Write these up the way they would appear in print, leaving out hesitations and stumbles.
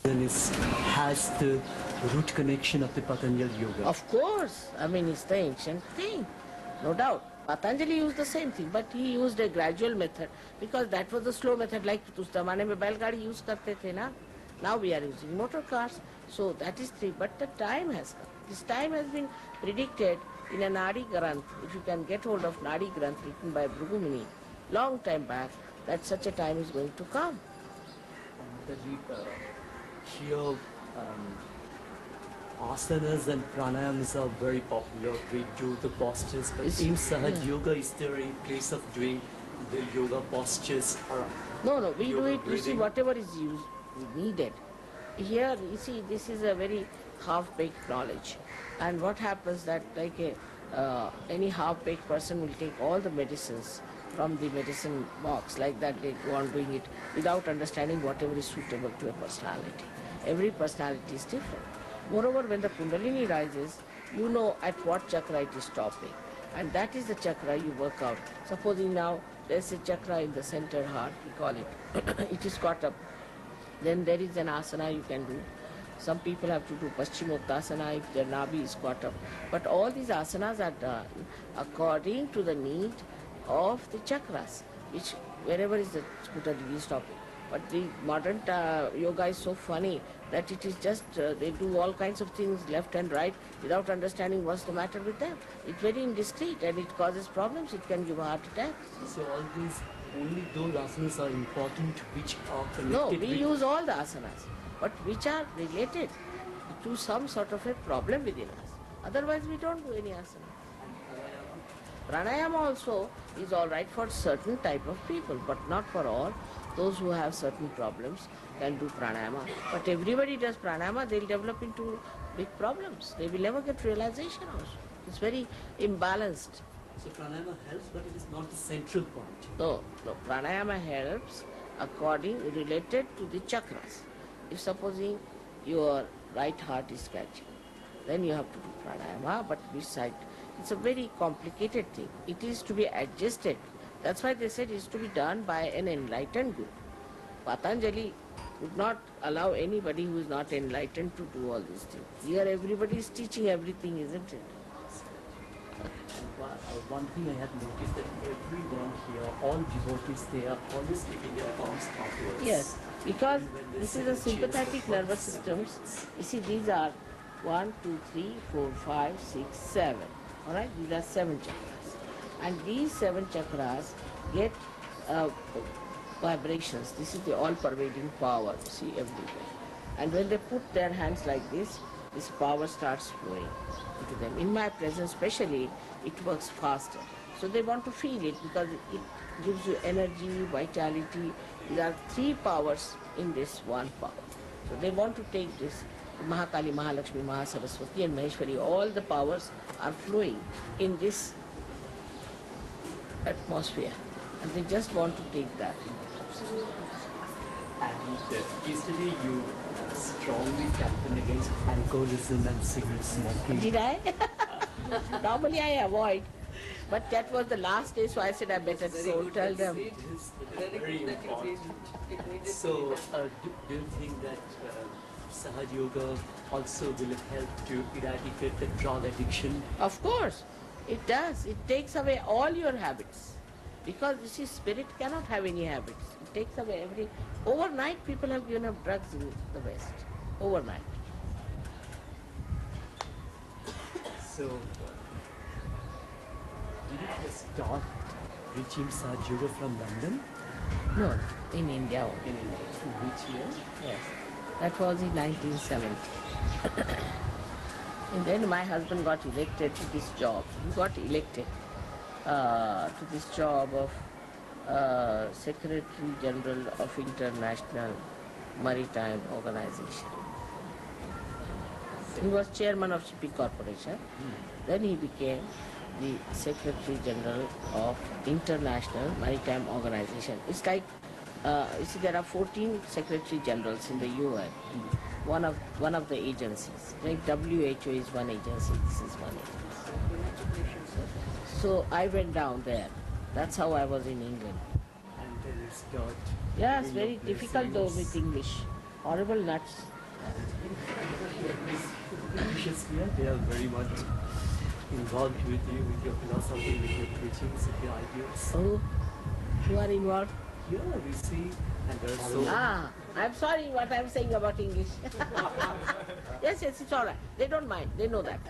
has the root connection of the Patanjali yoga. Of course, I mean it's the ancient thing, no doubt. Patanjali used the same thing, but he used a gradual method because that was the slow method. Like उस जमाने में बैलगाड़ी use करते थे ना. Now we are using motor cars, so that is three. But the time has come. This time has been predicted in a Nadi Granth. If you can get hold of Nadi Granth written by Bhrugumuni, long time back, that such a time is going to come. Here, asanas and pranayams are very popular. We do the postures, but in Sahaj Yoga, is there a place of doing the yoga postures? Or No, we do it, you breathing? see, whatever is needed. Here, you see, this is a very half-baked knowledge. And what happens that like any half-baked person will take all the medicines from the medicine box, like that they go on doing it without understanding whatever is suitable to a personality. Every personality is different. Moreover, when the Kundalini rises, you know at what chakra it is stopping. And that is the chakra you work out. Supposing now there's a chakra in the center heart, we call it, it is caught up. Then there is an asana you can do. Some people have to do Paschimottanasana if their Nabi is caught up. But all these asanas are done according to the need of the chakras, which wherever is the Kundalini stopping. But the modern yoga is so funny that it is just, they do all kinds of things left and right without understanding what's the matter with them. It's very indiscreet and it causes problems. It can give a heart attack. So all these, only those asanas are important which are connected. No, we use all the asanas, but which are related to some sort of a problem within us. Otherwise we don't do any asana. Pranayama also is all right for certain type of people, but not for all. Those who have certain problems can do pranayama. But everybody does pranayama, they'll develop into big problems. They will never get realization also. It's very imbalanced. So pranayama helps, but it is not the central point. No, pranayama helps related to the chakras. If supposing your right heart is scratching, then you have to do pranayama, but which side? It's a very complicated thing. It is to be adjusted. That's why they said it is to be done by an enlightened guru. Patanjali would not allow anybody who is not enlightened to do all these things. Here everybody is teaching everything, isn't it? One thing I have noticed that everyone here, all devotees, they are always taking their palms upwards. Yes, because this is a sympathetic nervous systems. You see, these are 1, 2, 3, 4, 5, 6, 7. Alright, these are 7 chakras. And these 7 chakras get vibrations. This is the all-pervading power, you see, everywhere. And when they put their hands like this power starts flowing into them. In my presence especially, it works faster. So they want to feel it because it gives you energy, vitality. There are 3 powers in this one power. So they want to take this Mahakali, Mahalakshmi, Mahasaraswati and Maheshwari. All the powers are flowing in this atmosphere. And they just want to take that. And yesterday you strongly campaigned against alcoholism and cigarette smoking. Did I? Normally I avoid. But that was the last day, so I said I better go tell them. It is very important. So, do you think that Sahaj Yoga also will help to eradicate the drug addiction? Of course, it does. It takes away all your habits. Because you see, spirit cannot have any habits. It takes away every... Overnight people have given up drugs in the West. Overnight. So, did you start reaching Sahaj Yoga from London? No, in India only. In which year? Yes. That was in 1970. And then my husband got elected to this job. He got elected to this job of Secretary General of International Maritime Organization. He was chairman of Shipping Corporation. Then he became the Secretary General of International Maritime Organization. It's like, you see, there are 14 Secretary Generals in the UN. One of the agencies. Like WHO is one agency, this is one agency. So I went down there. That's how I was in England. And then it's got... Yes, very difficult though with English. horrible nuts. Previously, they are very much involved with you, with your philosophy, with your preachings, with your ideas. Oh, who are involved? Yeah, we see, and there are so I'm sorry what I'm saying about English. Yes, it's all right. They don't mind. They know that.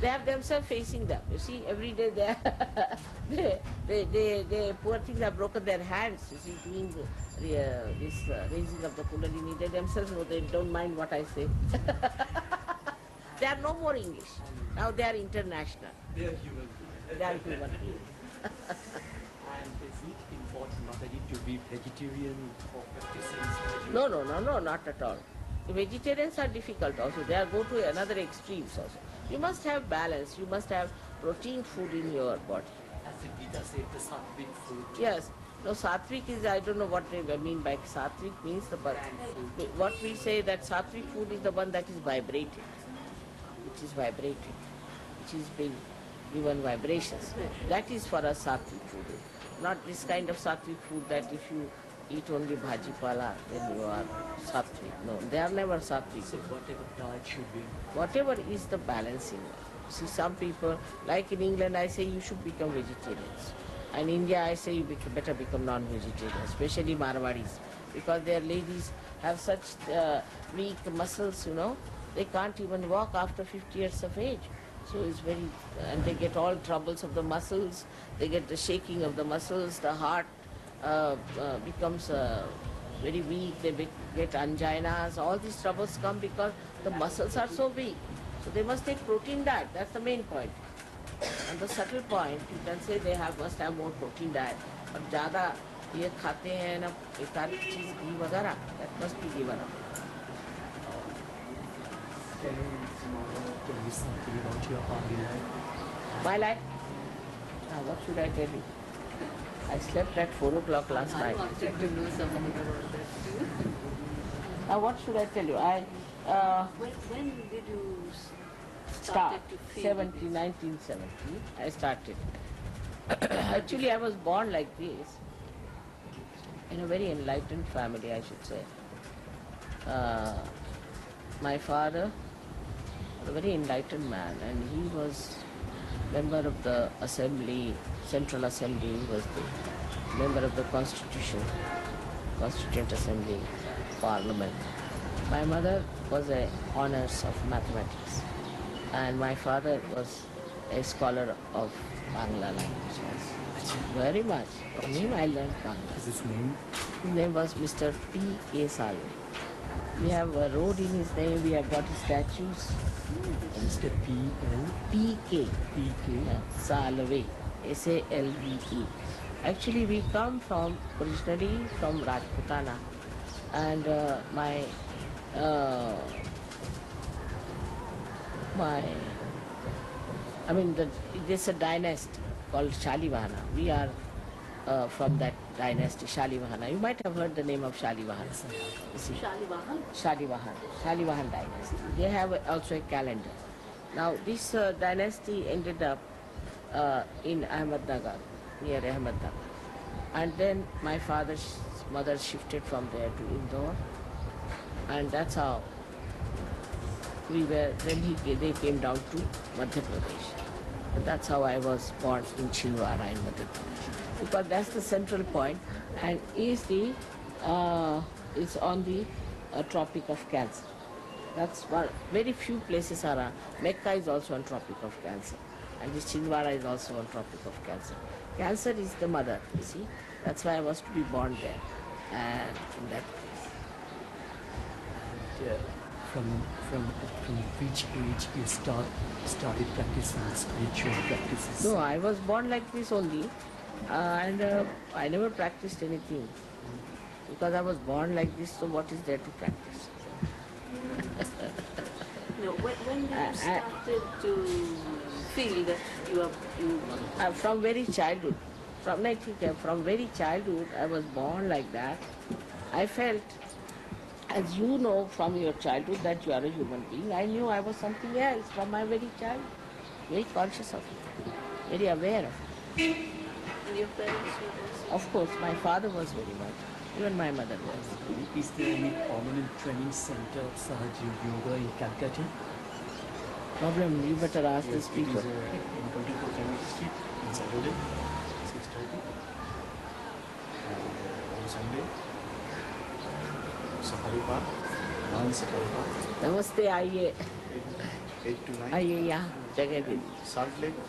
They have themselves facing them. You see, every day they poor things have broken their hands. You see, doing this raising of the Kundalini. They themselves know. They don't mind what I say. They are no more English. Now they are international. they are human beings. They are human beings. And is it important, Mataji, to be vegetarian for practicing Sahaja No, not at all. Vegetarians are difficult also. They are go to another extremes also. You must have balance. You must have protein food in your body. As the Gita said, the sattvic food. Yes. No, sattvic is, I don't know what they mean by sattvic means. What we say that sattvic food is the one that is vibrated, which is vibrating, which is being given vibrations. That is for us sattvic food. Not this kind of sattvic food that if you eat only bhaji pala, then you are sattvic. No, they are never sattvic. So whatever diet should be. Whatever is the balancing. See, some people, like in England, I say you should become vegetarians. And in India, I say you better become non-vegetarians, especially Marwadis, because their ladies have such weak muscles, you know. They can't even walk after 50 years of age. So it's very, and they get all troubles of the muscles, they get the shaking of the muscles, the heart becomes very weak, they get anginas, all these troubles come because the muscles are so weak. So they must take protein diet, that's the main point. And the subtle point, you can say they must have more protein diet. But ज़्यादा ये खाते हैं ना बेकार की चीज़ घी वगैरह, that must be given up. Can you tell me something about your early life? My life? What should I tell you? I slept at 4 o'clock last night. I wanted to know something about that too. What should I tell you? When did you Start started to feel 1970. I started. Actually, I was born like this, in a very enlightened family, I should say. My father was a very enlightened man, and he was member of the assembly, Central Assembly. He was the member of the Constitution, Constituent Assembly, Parliament. My mother was a honors of mathematics, and my father was a scholar of Bangla language. Very much. From him I learned Bangla. Is his name? His name was Mr. P.K. Salve. We have a road in his name, we have got his statues. Mr. P.L. P.K. P.K. Salve. S-A-L-V-E. Actually, we come from, originally from Rajputana. And there's a dynasty called Shalivahana. We are from that dynasty, Shalivahana. You might have heard the name of Shalivahana. You see, Shalivahan dynasty. They have also a calendar. Now, this dynasty ended up in Ahmednagar, near Ahmednagar. And then my father's mother shifted from there to Indore. And that's how they came down to Madhya Pradesh. And that's how I was born in Chhindwara in Madhya Pradesh. Because that's the central point, and it's on the Tropic of Cancer. That's one. Very few places are on. Mecca is also on Tropic of Cancer, and this Chhindwara is also on Tropic of Cancer. Cancer is the mother, you see. That's why I was to be born there, and in that place. And, from which age you started practicing spiritual practices? No, I was born like this only, and I never practiced anything. Because I was born like this, so what is there to practice? No, when did you started to feel that you From very childhood. From very childhood, I was born like that. I felt, as you know from your childhood that you are a human being, I knew I was something else from my very childhood. Very conscious of it, very aware of it. and your parents were also? Of course, my father was very much. Even my mother was. Is there any permanent training center of Sahaja Yoga in Calcutta? Problem, you better ask these It people. is in 24 Clementi Street on Saturday, 6:30. And on Sunday, Safari Park, non-Safari Park, नमस्ते, आइए 8 to 9. आइए यहाँ जगह दे दी. Salt Lake,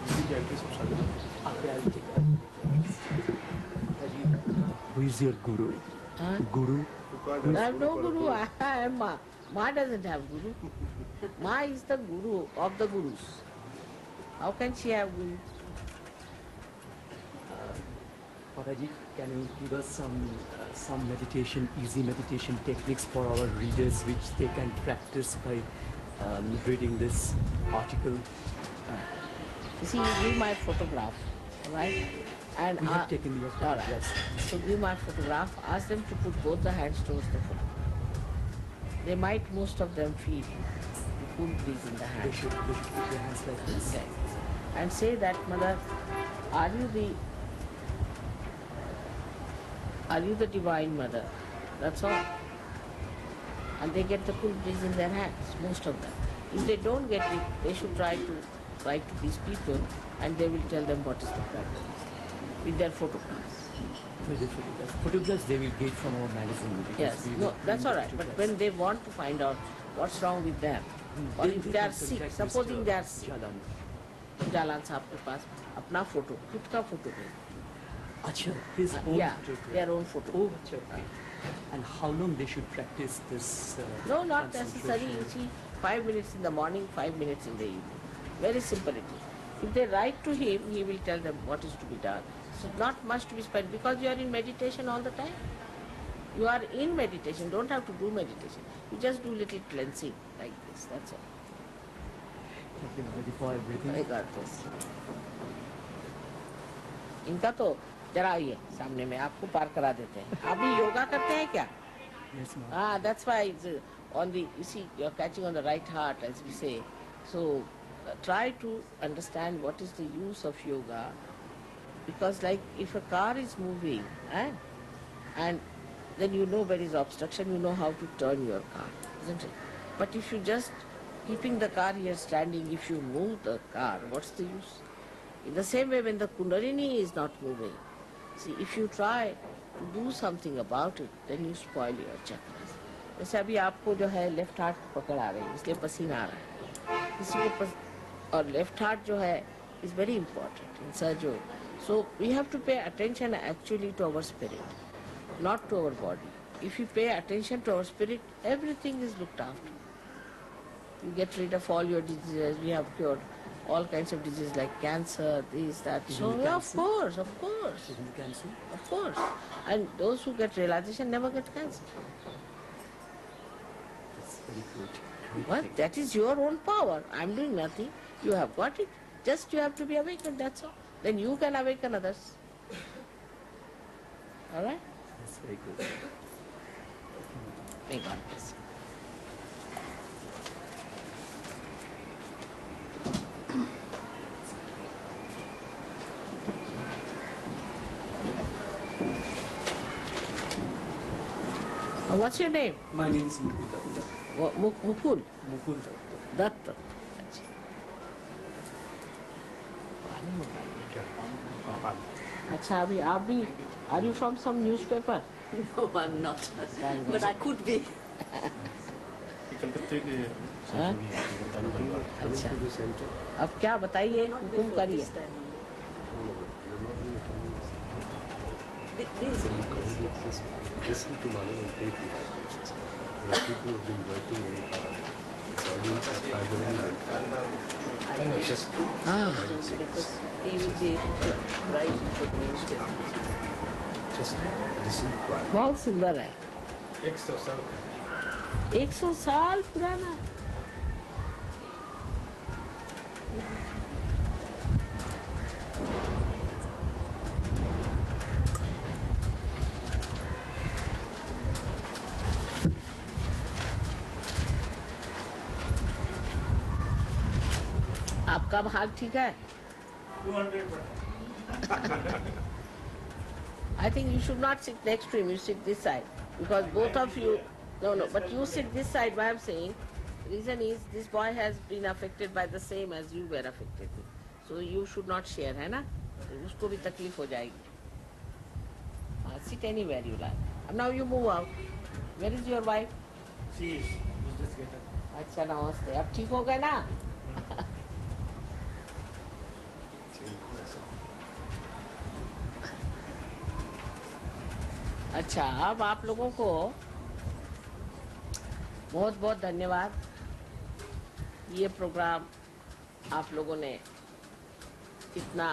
this is the address of Salt Lake. Okay, I'll take that. Who is your guru? Huh? Guru? I have no guru. I am Ma. Ma doesn't have guru. Ma is the guru of the gurus. How can she have guru? Mataji, can you give us some meditation, easy meditation techniques for our readers which they can practice by reading this article? You see, you give my photograph, right? And We have taken your all right. photographs. So give my photograph. Ask them to put both the hands towards the photograph. They might, most of them, feel the cool breeze in the They hand. should put their hands like this. Okay. And say that, Mother, are you the Divine Mother? That's all. And they get the cool breeze in their hands, most of them. If they don't get it, they should try to write to these people and they will tell them what is the problem with their photographs. With the photographs they will get from our magazine. because Yes, we no, will that's bring all the right. But photographs. when they want to find out what's wrong with them, or Then if they they are can sick, contact supposing Mr. they are sick, Jalan. Jalan साहब के पास अपना photo, खुद का photo है. Acha, his own Yeah, photograph. their own photo. Oh, acha, okay. And how long they should practice this? No, not necessary. concentration? You see, 5 minutes in the morning, 5 minutes in the evening. Very simple it is. If they write to him, he will tell them what is to be done. So not much to be spent because you are in meditation all the time. You are in meditation, don't have to do meditation. You just do little cleansing like this, that's all. Thank you, Mataji, for everything. I got this. इनका तो जरा आइए सामने में आपको पार करा देते हैं. आप भी योगा करते हैं क्या? Yes, ma'am. Ah, that's why it's on the, you see, you're catching on the right heart, as we say. So try to understand what is the use of yoga, because like if a car is moving, and then you know where is obstruction, you know how to turn your car, isn't it? But if you just keeping the car here standing, if you move the car, what's the use? In the same way, when the Kundalini is not moving, see, if you try to do something about it, then you spoil your chakras. जैसे अभी आपको जो है left heart पकड़ आ रही है, इसलिए पसीना आ रहा है. किसी को और लेफ्ट हार्ट जो है is very important in surgery. So we have to pay attention actually to our spirit, not to our body. If you pay attention to our spirit, everything is looked after. You get rid of all your diseases. We have cured all kinds of diseases like cancer, this, that. So Even yeah, cancer? of course, Isn't cancer? of course. And those who get realization never get cancer. That's very good. Great Well, thing. that is your own power. I'm doing nothing. You have got it. Just you have to be awakened, that's all. Then you can awaken others. All right? That's very good. May God bless you. What's your name? My name is Mukul. Mukul. Mukul. Datta. अच्छा अभी आप भी are you from some newspaper? No, I'm not. Thank But God. I could be. कलकत्ते के हाँ? अच्छा अब क्या बताइए हुकुम करिए. Listen to Manu and pay people. There are people who have been working very hard. The audience are traveling. Just हाँ Because he will be able to write for the newspaper. just listen quietly. बहुत सुंदर है. 100 साल पुराना. आपका भाग ठीक है? I think you should not sit next to him, you sit this side. Because both of you, no, but you sit this side, why I'm saying, reason is this boy has been affected by the same as you were affected. So you should not share, है ना? उसको भी तकलीफ हो जाएगी. Sit anywhere you like. And now you move out. Where is your wife? She is. Just get her. अच्छा नमस्ते. अब ठीक हो गए ना? अच्छा, अब आप लोगों को बहुत बहुत धन्यवाद. ये प्रोग्राम आप लोगों ने इतना